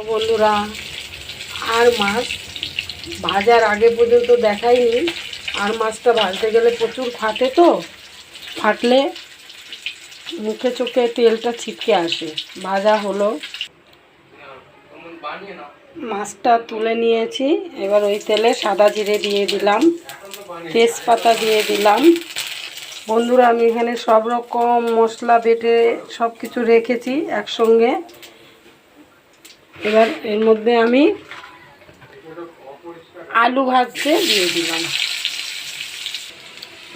বন্ধুরা, আর মাছ ভাজার আগে পর্যন্ত দেখাইনি। আর মাছটা ভাজতে গেলে প্রচুর ফাটে, তো ফাটলে মুখে চোখে তেলটা ছিটকে আসে। ভাজা হলো, মাছটা তুলে নিয়েছি। এবার ওই তেলে সাদা জিরে দিয়ে দিলাম, তেজপাতা দিয়ে দিলাম। বন্ধুরা, আমি এখানে সব রকম মশলা বেটে সব কিছু রেখেছি একসঙ্গে। এবার এর মধ্যে আমি আলু ভাজতে দিয়ে দিলাম।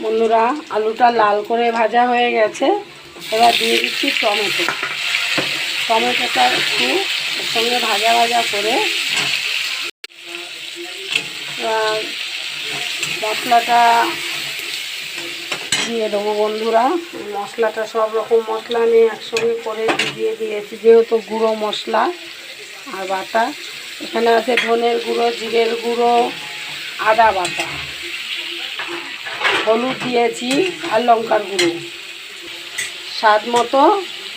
বন্ধুরা, আলুটা লাল করে ভাজা হয়ে গেছে। এবার দিয়ে দিচ্ছি টমেটো। টমেটোটা একটু এর সঙ্গে ভাজা ভাজা করে মশলাটা দিয়ে দেবো। বন্ধুরা, মশলাটা সব রকম মশলা আমি একসঙ্গে করে দিয়ে দিয়েছি, যেহেতু গুঁড়ো মশলা আর বাটা। এখানে আছে ধনের গুঁড়ো, জিরের গুঁড়ো, আদা বাটা, হলুদ দিয়েছি আর লঙ্কার গুঁড়ো। স্বাদ মতো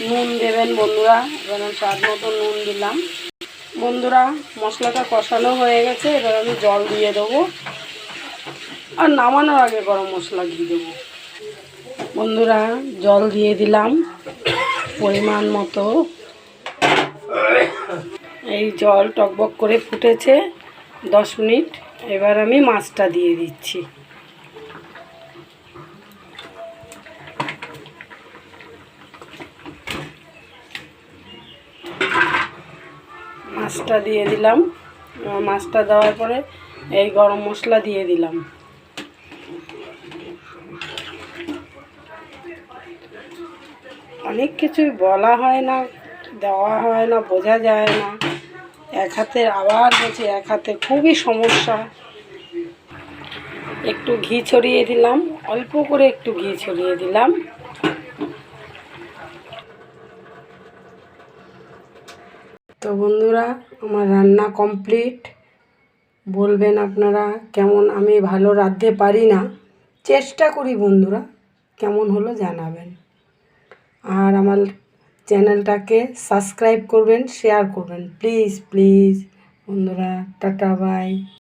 নুন দেবেন বন্ধুরা। এবার স্বাদ মতো নুন দিলাম। বন্ধুরা, মশলাটা কষানো হয়ে গেছে। এবার আমি জল দিয়ে দেবো, আর নামানোর আগে গরম মশলা দিয়ে দেবো। বন্ধুরা, জল দিয়ে দিলাম পরিমাণ মতো। এই জল টকবক করে ফুটেছে 10 মিনিট। এবার আমি মাছটা দিয়ে দিচ্ছি। মাছটা দিয়ে দিলাম। মাছটা দেওয়ার পরে এই গরম মশলা দিয়ে দিলাম। অনেক কিছুই বলা হয় না, দেওয়া হয় না, বোঝা যায় না। এক হাতে আবার বলছি, এক হাতে খুবই সমস্যা। একটু ঘি ছড়িয়ে দিলাম, অল্প করে একটু ঘি ছড়িয়ে দিলাম। তো বন্ধুরা, আমার রান্না কমপ্লিট। বলবেন আপনারা কেমন। আমি ভালো রাঁধতে পারি না, চেষ্টা করি বন্ধুরা। কেমন হলো জানাবেন। আর আমার চ্যানেলটাকে সাবস্ক্রাইব করবেন, শেয়ার করবেন, প্লিজ প্লিজ বন্ধুরা। Tata, by.